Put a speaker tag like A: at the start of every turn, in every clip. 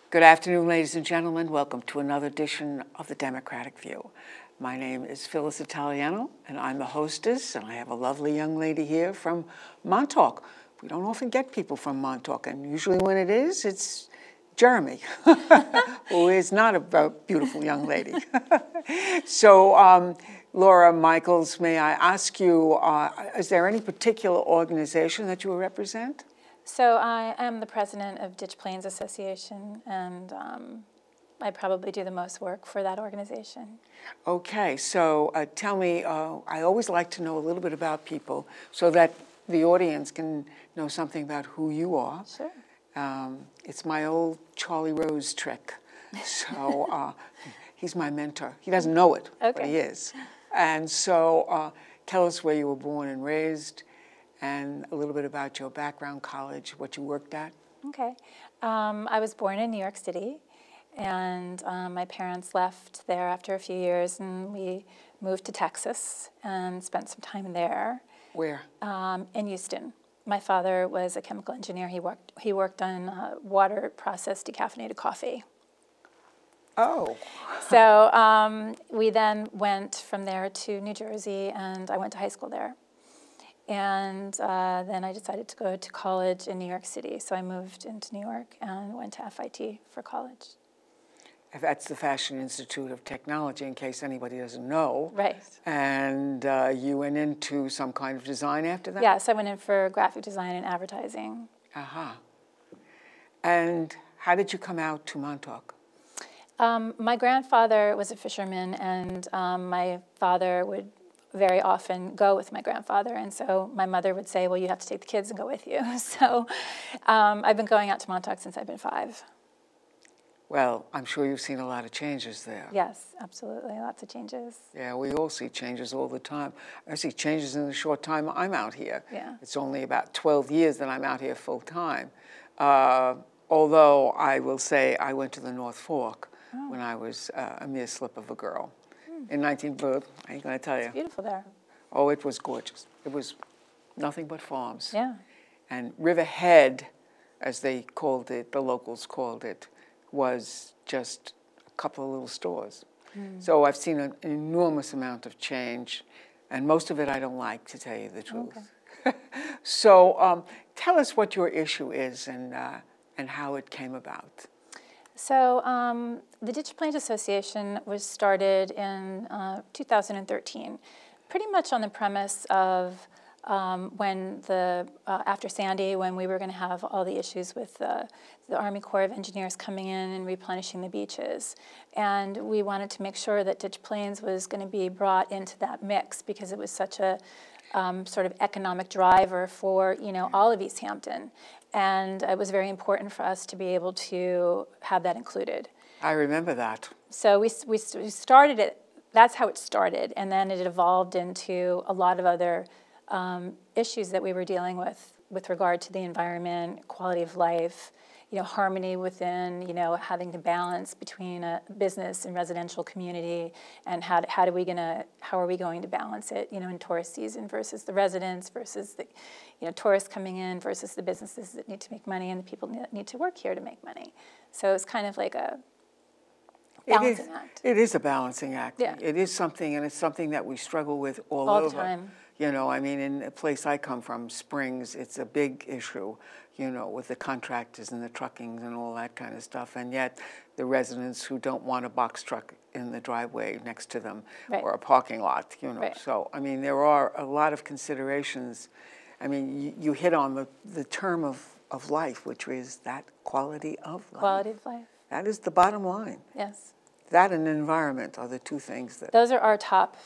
A: Good afternoon, ladies and gentlemen. Welcome to another edition of The Democratic View. My name is Phyllis Italiano, and I'm the hostess, and I have a lovely young lady here from Montauk. We don't often get people from Montauk, and usually when it is, it's Jeremy, who is not a beautiful young lady. So, Laura Michaels, may I ask you, is there any particular organization that you represent?
B: So I am the president of Ditch Plains Association, and I probably do the most work for that organization.
A: Okay, so tell me, I always like to know a little bit about people so that the audience can know something about who you are.
B: Sure.
A: It's my old Charlie Rose trick. So he's my mentor. He doesn't know it,
B: Okay.
A: But he is. And so tell us where you were born and raised, and a little bit about your background, college, what you worked at.
B: Okay. I was born in New York City, and my parents left there after a few years, and we moved to Texas and spent some time there.
A: Where?
B: In Houston. My father was a chemical engineer. He worked on water processed decaffeinated coffee.
A: Oh.
B: So we then went from there to New Jersey, and I went to high school there. And then I decided to go to college in New York City. So I moved into New York and went to FIT for college.
A: That's the Fashion Institute of Technology, in case anybody doesn't know.
B: Right.
A: And you went into some kind of design after that?
B: Yeah, so I went in for graphic design and advertising.
A: Uh-huh. And how did you come out to Montauk?
B: My grandfather was a fisherman, and my father would very often go with my grandfather, and so my mother would say, well, you have to take the kids and go with you. So I've been going out to Montauk since I've been 5.
A: Well, I'm sure you've seen a lot of changes there.
B: Yes, absolutely, lots of changes.
A: Yeah, we all see changes all the time. I see changes in the short time I'm out here.
B: Yeah.
A: It's only about 12 years that I'm out here full time. Although I will say I went to the North Fork when I was a mere slip of a girl. In I ain't going to tell you.
B: It's beautiful there.
A: Oh, it was gorgeous. It was nothing but farms.
B: Yeah.
A: And Riverhead, as they called it, the locals called it, was just a couple of little stores. So I've seen an enormous amount of change, and most of it I don't like, to tell you the truth. Okay. So tell us what your issue is and how it came about.
B: So the Ditch Plains Association was started in 2013, pretty much on the premise of when after Sandy, when we were going to have all the issues with the Army Corps of Engineers coming in and replenishing the beaches. And we wanted to make sure that Ditch Plains was going to be brought into that mix because it was such a sort of economic driver for, all of East Hampton. And it was very important for us to be able to have that included.
A: I remember that.
B: So we started it, that's how it started, and then it evolved into a lot of other issues that we were dealing with regard to the environment, quality of life, harmony within, having to balance between a business and residential community, and how are we going to balance it, in tourist season versus the residents versus the, tourists coming in versus the businesses that need to make money and the people that need to work here to make money. So it's kind of like a balancing act.
A: It is a balancing act.
B: Yeah.
A: It is something, and it's something that we struggle with all
B: the
A: over.
B: time.
A: I mean, in the place I come from, Springs, it's a big issue, with the contractors and the truckings and all that kind of stuff. And yet the residents who don't want a box truck in the driveway next to them
B: Right.
A: or a parking lot,
B: Right.
A: So, I mean, there are a lot of considerations. I mean, you hit on the term of life, which is that quality of life.
B: Quality of life.
A: That is the bottom line.
B: Yes.
A: That and environment are the two things that...
B: Those are our top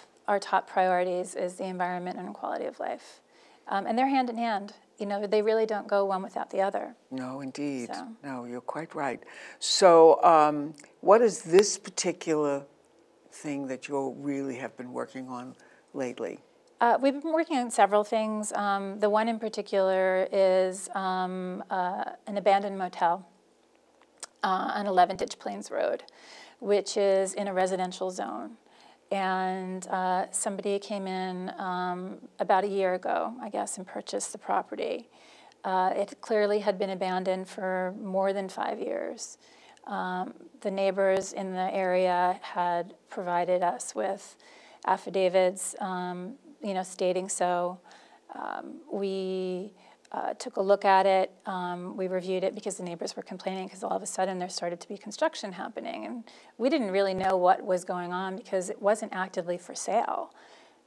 B: priorities, is the environment and quality of life. And they're hand in hand. you know, they really don't go one without the other.
A: No, indeed.
B: So.
A: No, you're quite right. So what is this particular thing that you really have been working on lately?
B: We've been working on several things. The one in particular is an abandoned motel on 11 Ditch Plains Road, which is in a residential zone. And somebody came in about a year ago, I guess, and purchased the property. It clearly had been abandoned for more than 5 years. The neighbors in the area had provided us with affidavits, you know, stating so. We took a look at it. We reviewed it because the neighbors were complaining because all of a sudden there started to be construction happening. And we didn't really know what was going on because it wasn't actively for sale,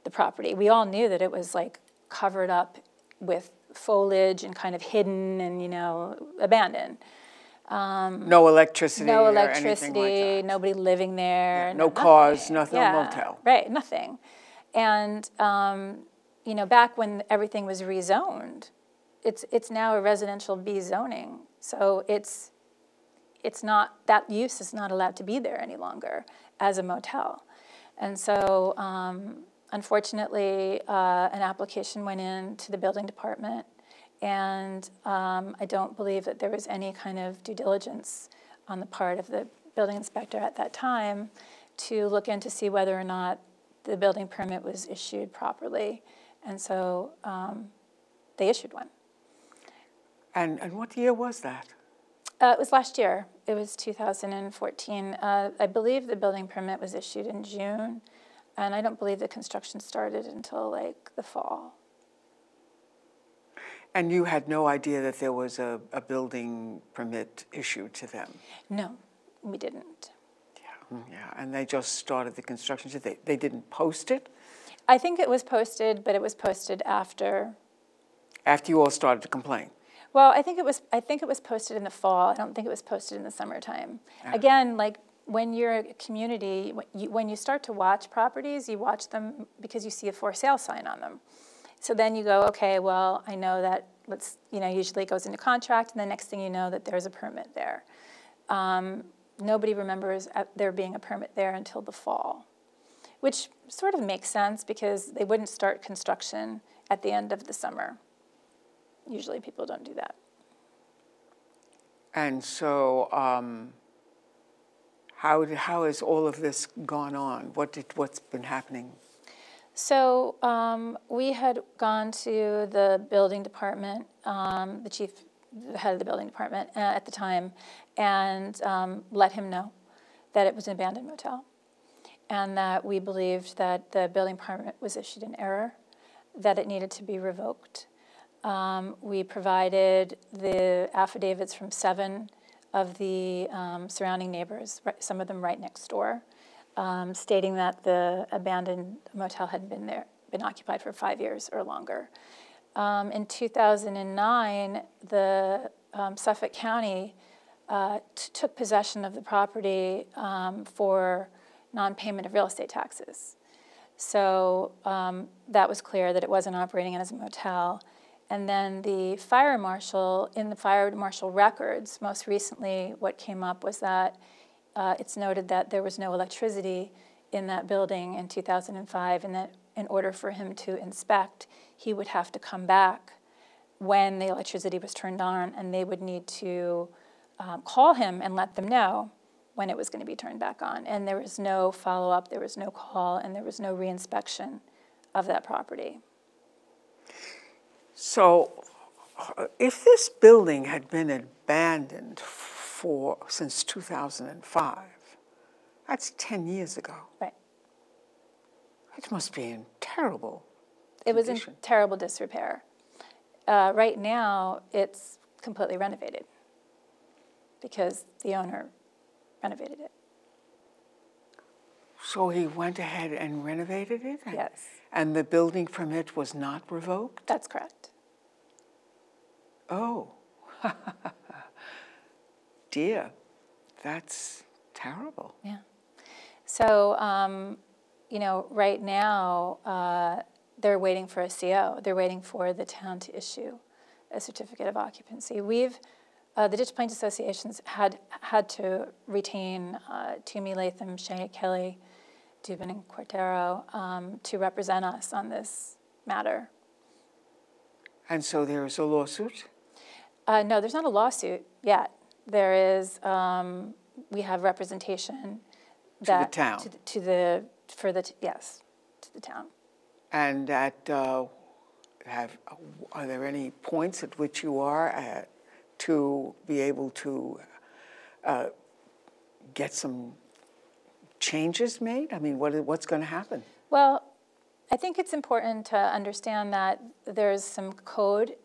B: the property. We all knew that it was like covered up with foliage and kind of hidden and, you know, abandoned.
A: No electricity
B: No
A: or
B: electricity,
A: anything like that?
B: nobody living there.
A: Yeah, no cars, nothing,
B: yeah,
A: no motel.
B: Right, nothing. And, you know, back when everything was rezoned, it's now a residential B zoning. So it's not, that use is not allowed to be there any longer as a motel. And so, unfortunately, an application went in to the building department, and I don't believe that there was any kind of due diligence on the part of the building inspector at that time to look in to see whether or not the building permit was issued properly. And so they issued one.
A: And what year was that?
B: It was last year. It was 2014. I believe the building permit was issued in June, and I don't believe the construction started until like the fall.
A: And you had no idea that there was a building permit issued to them?
B: No, we didn't.
A: Yeah, and they just started the construction. So they didn't post it?
B: I think it was posted, but it was posted after.
A: After you all started to complain?
B: Well, I think it was posted in the fall. I don't think it was posted in the summertime. Again, like when you're a community, when you start to watch properties, you watch them because you see a for sale sign on them. So then you go, okay, well, I know that, usually it goes into contract, and the next thing you know that there's a permit there. Nobody remembers there being a permit there until the fall, which sort of makes sense because they wouldn't start construction at the end of the summer. Usually people don't do that.
A: And so how has all of this gone on? What's been happening?
B: So we had gone to the building department, the head of the building department at the time, and let him know that it was an abandoned motel and that we believed that the building permit was issued in error, that it needed to be revoked. We provided the affidavits from 7 of the surrounding neighbors, some of them right next door, stating that the abandoned motel had been occupied for 5 years or longer. In 2009, the Suffolk County took possession of the property for non-payment of real estate taxes. So that was clear that it wasn't operating as a motel. And then the fire marshal, in the fire marshal records, most recently what came up was that it's noted that there was no electricity in that building in 2005, and that in order for him to inspect, he would have to come back when the electricity was turned on, and they would need to call him and let them know when it was going to be turned back on. And there was no follow-up, there was no call, and there was no reinspection of that property.
A: So if this building had been abandoned since 2005, that's 10 years ago.
B: Right.
A: It must be in terrible
B: It was in
A: condition.
B: terrible disrepair. Right now, it's completely renovated because the owner renovated it.
A: So he went ahead and renovated it?
B: Yes.
A: And the building permit was not revoked?
B: That's correct.
A: Oh. Dear, that's terrible.
B: Yeah. So, right now, they're waiting for a CO. They're waiting for the town to issue a certificate of occupancy. The Ditch Plains Associations had to retain Toomey, Latham, Shea, Kelly, Dubin, and Cortero to represent us on this matter.
A: And so there is a lawsuit?
B: No, there's not a lawsuit yet. There is, we have representation that
A: to the town.
B: Yes, to the town.
A: And are there any points at which you are at to be able to get some changes made? I mean, what's going to happen?
B: Well, I think it's important to understand that there's some code.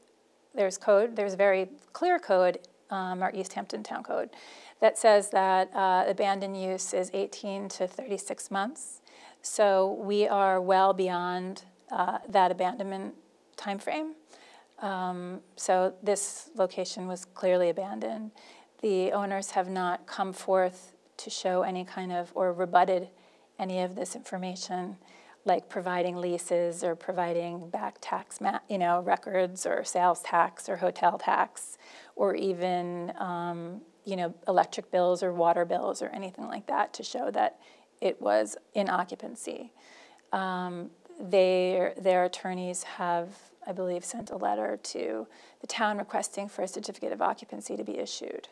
B: There's a very clear code, our East Hampton Town Code, that says that abandoned use is 18 to 36 months. So we are well beyond that abandonment time frame. So this location was clearly abandoned. The owners have not come forth to show any kind of, or rebutted any of this information, like providing leases or providing back tax records or sales tax or hotel tax, or even electric bills or water bills or anything like that to show that it was in occupancy. Their attorneys have, I believe, sent a letter to the town requesting for a certificate of occupancy to be issued.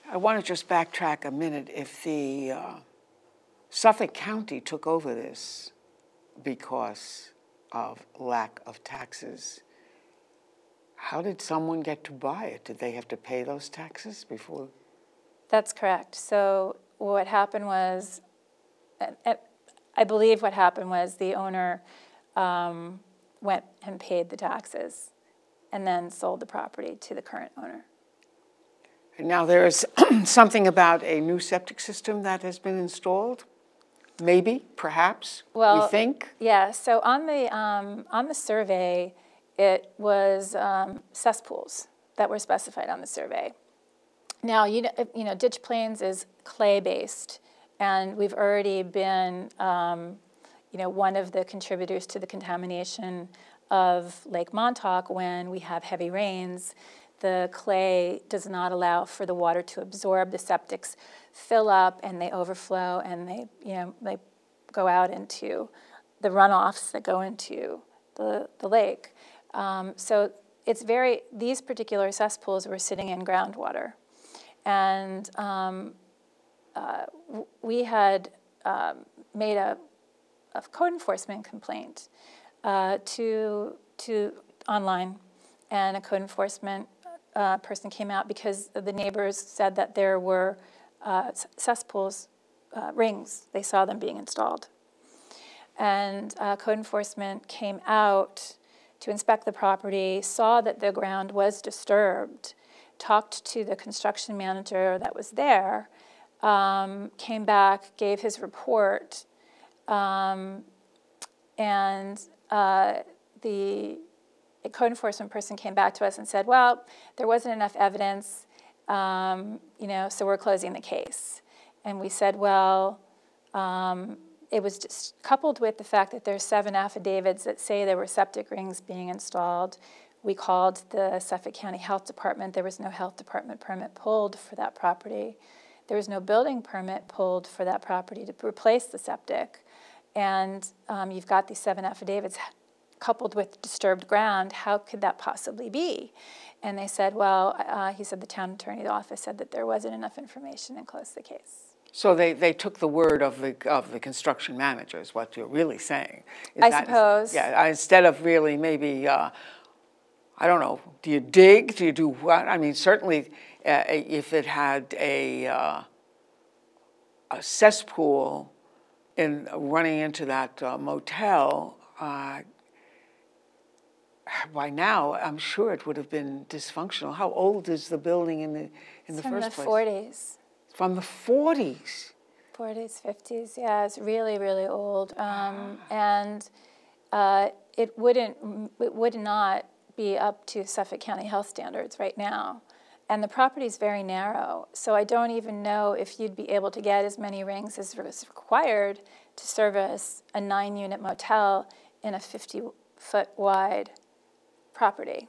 A: I want to just backtrack a minute. If the Suffolk County took over this because of lack of taxes, how did someone get to buy it? Did they have to pay those taxes before?
B: That's correct. So what happened was, I believe what happened was the owner went and paid the taxes and then sold the property to the current owner.
A: And now there is something about a new septic system that has been installed? Maybe, perhaps,
B: well,
A: we think?
B: Yeah, so on the survey, it was cesspools that were specified on the survey. Now, Ditch Plains is clay-based, and we've already been, one of the contributors to the contamination of Lake Montauk when we have heavy rains. The clay does not allow for the water to absorb. The septics fill up and they overflow, and they go out into the runoffs that go into the lake. So these particular cesspools were sitting in groundwater. And we had made a code enforcement complaint to online, and a code enforcement person came out because the neighbors said that there were cesspools, rings. They saw them being installed. And code enforcement came out to inspect the property, saw that the ground was disturbed, talked to the construction manager that was there, came back, gave his report, and the code enforcement person came back to us and said, well, there wasn't enough evidence, so we're closing the case. And we said, well, it was just coupled with the fact that there's 7 affidavits that say there were septic rings being installed. We called the Suffolk County Health Department. There was no health department permit pulled for that property. There was no building permit pulled for that property to replace the septic. And you've got these 7 affidavits coupled with disturbed ground. How could that possibly be? And they said, well, he said the town attorney's office said that there wasn't enough information and closed the case.
A: So they took the word of the construction manager is what you're really saying.
B: I suppose.
A: Yeah, instead of really maybe, I don't know, do you dig? Do you do what? I mean, certainly if it had a cesspool running into that motel, by now I'm sure it would have been dysfunctional. How old is the building in the first place?
B: From the 40s.
A: From the 40s?
B: 40s, 50s, yeah, it's really, really old. And it would not be up to Suffolk County health standards right now. And the property is very narrow, so I don't even know if you'd be able to get as many rings as was required to service a 9-unit motel in a 50-foot wide property,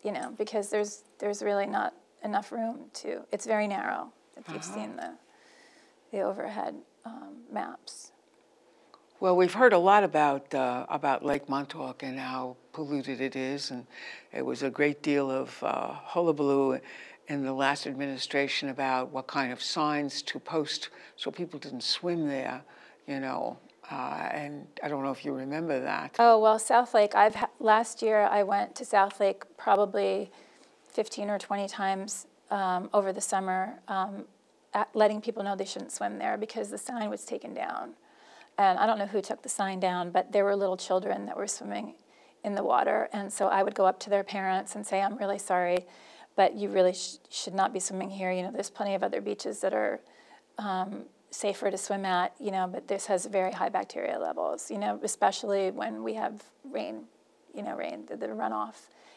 B: you know, because there's really not enough room to. It's very narrow. If you've seen the overhead maps.
A: Well, we've heard a lot about Lake Montauk and how polluted it is, and it was a great deal of hullabaloo in the last administration about what kind of signs to post so people didn't swim there, you know. And I don't know if you remember that.
B: Oh, well, South Lake, last year I went to South Lake probably 15 or 20 times over the summer, letting people know they shouldn't swim there because the sign was taken down. And I don't know who took the sign down, but there were little children that were swimming in the water. And so I would go up to their parents and say, I'm really sorry, but you really should not be swimming here. You know, there's plenty of other beaches that are safer to swim at, you know, but this has very high bacteria levels, you know, especially when we have rain, the runoff.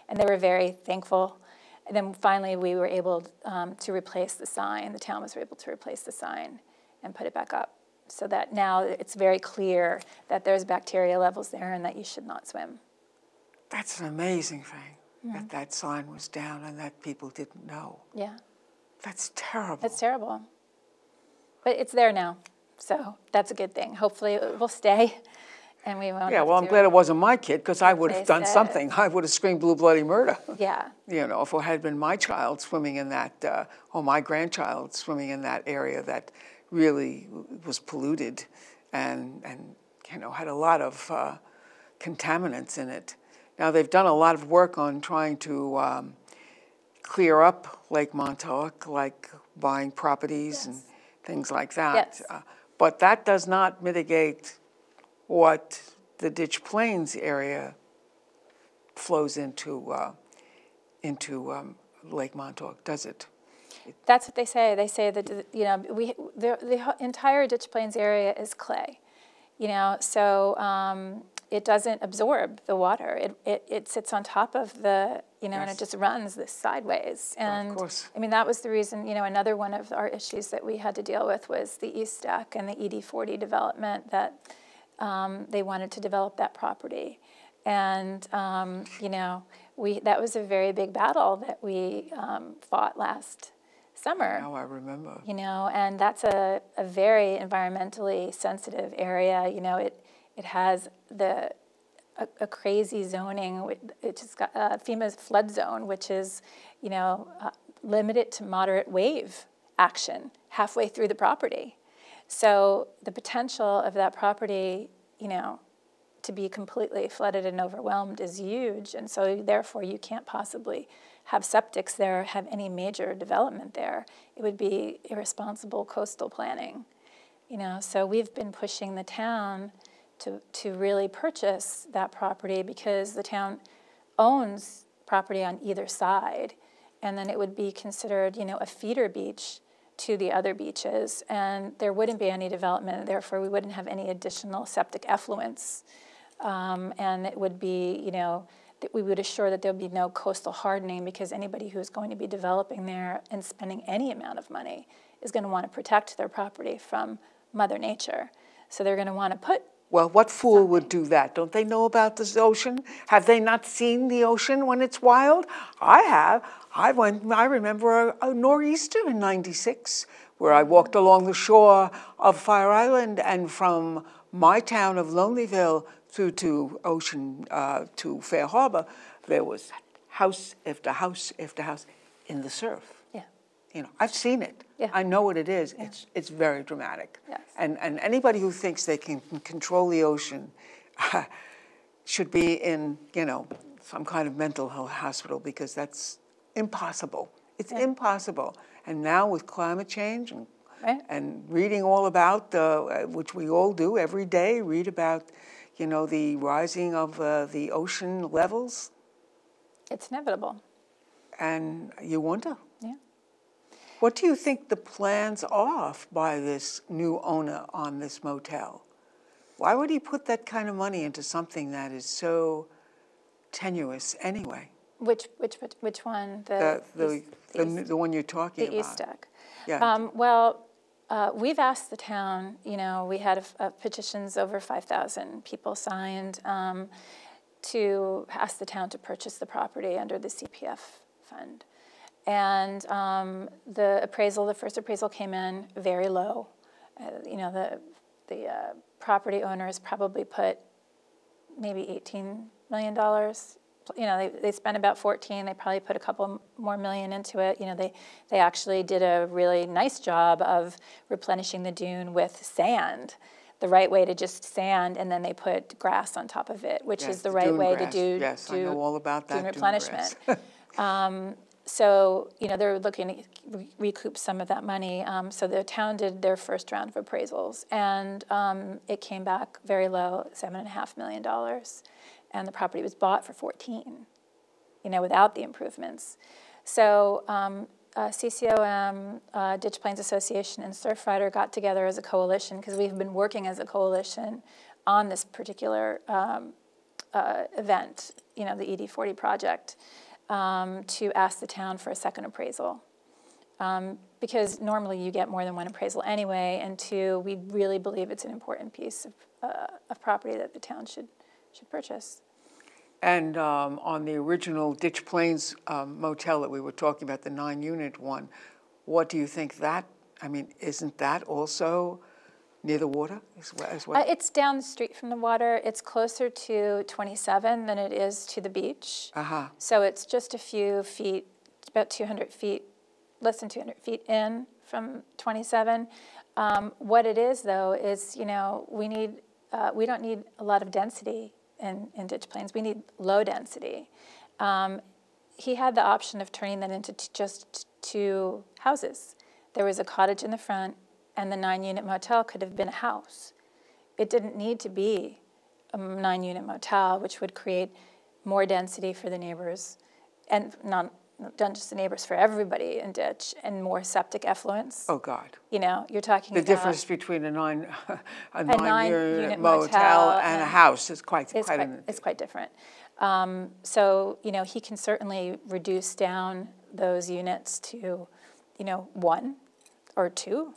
B: And they were very thankful. And then finally we were able to replace the sign. The town was able to replace the sign and put it back up so that now it's very clear that there's bacteria levels there and that you should not swim.
A: That's an amazing thing, that sign was down and that people didn't know.
B: Yeah.
A: That's terrible.
B: It's terrible. But it's there now, so that's a good thing. Hopefully it will stay, and we won't.
A: Yeah, well, I'm glad it wasn't my kid, because I would have done
B: it.
A: something. I would have screamed blue bloody murder.
B: Yeah.
A: You know, if it had been my child swimming in that, or my grandchild swimming in that area that really was polluted and you know, had a lot of contaminants in it. Now, they've done a lot of work on trying to clear up Lake Montauk, like buying properties and things like that.
B: Yes.
A: But that does not mitigate what the Ditch Plains area flows into Lake Montauk, does it?
B: That's what they say. They say that, you know, the entire Ditch Plains area is clay, you know, so it doesn't absorb the water. It sits on top of the, you know, and it just runs this sideways. And
A: of course.
B: I mean, that was the reason, you know, another one of our issues that we had to deal with was the East Deck and the ED40 development that they wanted to develop that property. And, you know, that was a very big battle that we fought last summer.
A: Now I remember. You
B: know, and that's a very environmentally sensitive area. You know, it has a crazy zoning. It's just got FEMA's flood zone, which is, you know, limited to moderate wave action halfway through the property. So the potential of that property, you know, to be completely flooded and overwhelmed is huge. And so therefore you can't possibly have septics there, have any major development there. It would be irresponsible coastal planning. You know, so we've been pushing the town to really purchase that property because the town owns property on either side, and then it would be considered, you know, a feeder beach to the other beaches, and there wouldn't be any development, and therefore we wouldn't have any additional septic effluents, and it would be, you know, that we would assure that there would be no coastal hardening because anybody who's going to be developing there and spending any amount of money is going to want to protect their property from Mother Nature. So they're going to want to put.
A: Well, what fool would do that? Don't they know about this ocean? Have they not seen the ocean when it's wild? I have. I remember a nor'easter in '96 where I walked along the shore of Fire Island, and from my town of Lonelyville through to to Fair Harbor, there was house after house after house in the surf.
B: Yeah.
A: You know, I've seen it.
B: Yeah.
A: I know what it is. Yeah. It's very dramatic.
B: Yes.
A: And anybody who thinks they can control the ocean should be in, you know, some kind of mental health hospital, because that's impossible. It's impossible. And now with climate change and reading all about, which we all do every day, read about, you know, the rising of the ocean levels.
B: It's inevitable.
A: And you wonder.
B: Yeah.
A: What do you think the plans are by this new owner on this motel? Why would he put that kind of money into something that is so tenuous anyway?
B: Which one?
A: The one you're talking about.
B: The East Deck.
A: Yeah.
B: We've asked the town, you know, we had petitions, over 5,000 people signed, to ask the town to purchase the property under the CPF fund. And the first appraisal came in very low. The property owners probably put maybe $18 million. They spent about 14. They probably put a couple more million into it. They actually did a really nice job of replenishing the dune with sand, the right way to just sand, and then they put grass on top of it, which is the right way to do
A: Yes, I know all about that
B: dune replenishment. So, they're looking to recoup some of that money. So the town did their first round of appraisals, and it came back very low, $7.5 million. And the property was bought for 14, without the improvements. So CCOM, Ditch Plains Association, and Surfrider got together as a coalition, because we've been working as a coalition on this particular event, the ED40 project, to ask the town for a second appraisal. Because normally you get more than one appraisal anyway, and two, we really believe it's an important piece of property that the town should purchase.
A: And on the original Ditch Plains motel that we were talking about, the 9-unit one, what do you think isn't that also near the water as well?
B: It's down the street from the water. It's closer to 27 than it is to the beach.
A: Uh-huh.
B: So it's just a few feet, about 200 feet, less than 200 feet in from 27. What it is, though, is, we don't need a lot of density in Ditch Plains. We need low density. He had the option of turning that into just 2 houses. There was a cottage in the front, and the 9-unit motel could have been a house. It didn't need to be a 9-unit motel, which would create more density for the neighbors, and not just the neighbors, for everybody in Ditch, and more septic effluents.
A: Oh, God.
B: You're talking
A: the
B: about...
A: difference between a 9-unit
B: motel
A: and a house is quite
B: different. So, he can certainly reduce down those units to, 1 or 2,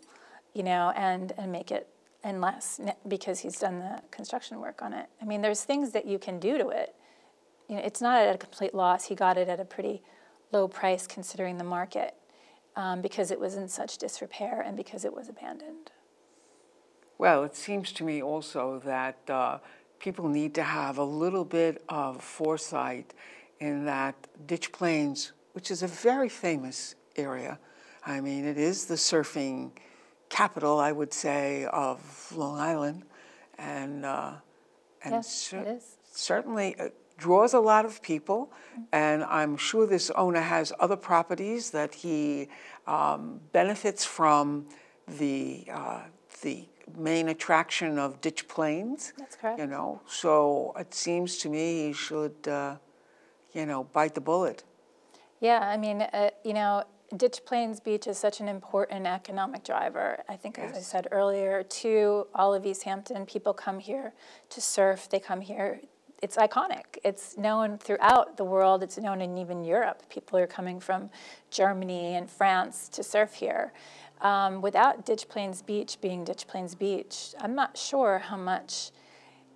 B: and make it and less, because he's done the construction work on it. I mean, there's things that you can do to it. It's not at a complete loss. He got it at a pretty low price considering the market, because it was in such disrepair and because it was abandoned.
A: Well, it seems to me also that people need to have a little bit of foresight in that Ditch Plains, which is a very famous area. I mean, it is the surfing capital, I would say, of Long Island, and
B: yes, it is.
A: Certainly draws a lot of people, and I'm sure this owner has other properties that he benefits from the main attraction of Ditch Plains.
B: That's correct.
A: So it seems to me he should, bite the bullet.
B: Yeah, I mean, Ditch Plains Beach is such an important economic driver. I think, as I said earlier, to all of East Hampton, people come here to surf. They come here. It's iconic. It's known throughout the world. It's known in even Europe. People are coming from Germany and France to surf here. Without Ditch Plains Beach being Ditch Plains Beach, I'm not sure how much,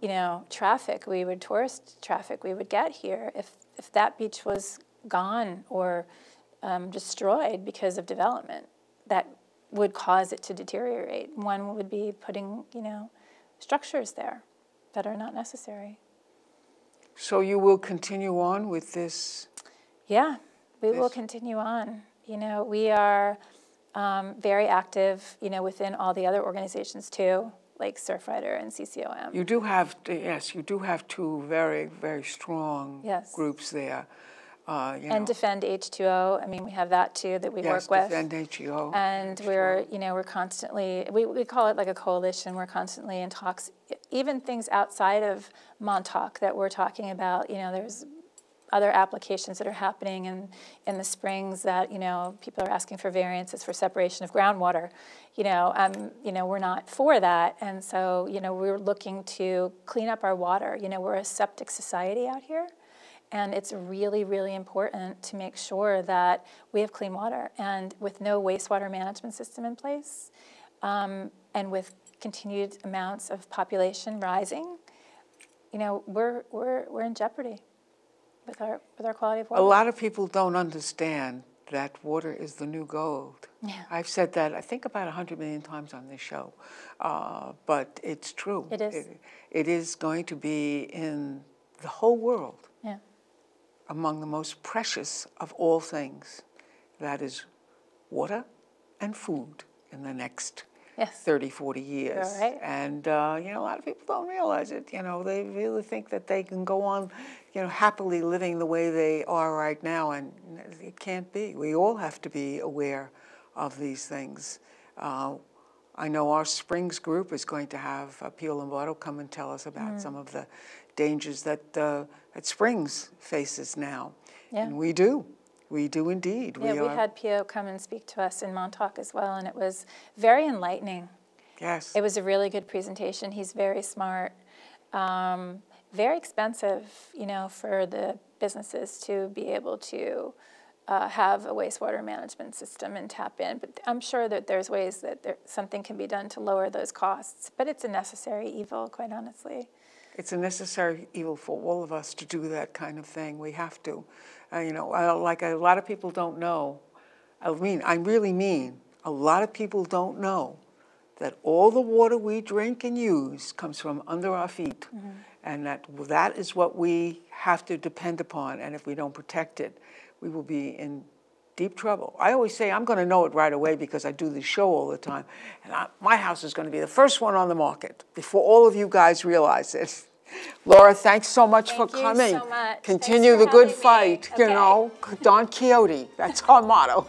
B: tourist traffic we would get here if that beach was gone or destroyed because of development that would cause it to deteriorate. One would be putting, structures there that are not necessary.
A: So you will continue on with this?
B: Yeah, we will continue on. We are very active, within all the other organizations too, like Surfrider and CCOM.
A: You do have 2 very, very strong groups there.
B: And Defend H2O. I mean, we have that too that we work with.
A: Defend H2O.
B: And we're constantly, we call it like a coalition. We're constantly in talks, even things outside of Montauk that we're talking about. There's other applications that are happening in the springs that, people are asking for variances for separation of groundwater. We're not for that. And so, we're looking to clean up our water. We're a septic society out here. And it's really, really important to make sure that we have clean water. And with no wastewater management system in place, and with continued amounts of population rising, you know, we're in jeopardy with our quality of
A: A
B: water.
A: lot of people don't understand that water is the new gold.
B: Yeah.
A: I've said that, I think, about 100 million times on this show, but it's true.
B: It is.
A: It is going to be in the whole world
B: Yeah.
A: among the most precious of all things. That is water and food in the next
B: Yes.
A: 30, 40 years.
B: You're right.
A: And, you know, a lot of people don't realize it. You know, they really think that they can go on, you know, happily living the way they are right now, and it can't be. We all have to be aware of these things. I know our Springs group is going to have Pio Lombardo come and tell us about some of the dangers that Springs faces now.
B: Yeah.
A: And we do. We do indeed.
B: Yeah, we had Pio come and speak to us in Montauk as well, and it was very enlightening.
A: Yes.
B: It was a really good presentation. He's very smart, very expensive, you know, for the businesses to be able to have a wastewater management system and tap in. But I'm sure that there's ways that something can be done to lower those costs. But it's a necessary evil, quite honestly.
A: It's a necessary evil for all of us to do that kind of thing. We have to. You know, like a lot of people don't know. I really mean, a lot of people don't know that all the water we drink and use comes from under our feet. Mm-hmm. And that is what we have to depend upon. And if we don't protect it, we will be in deep trouble. I always say I'm going to know it right away because I do this show all the time. And my house is going to be the first one on the market before all of you guys realize it. Laura, thanks so much for coming.
B: Thank you so much.
A: Continue the good fight,
B: Okay.
A: you know. Don Quixote, that's our motto.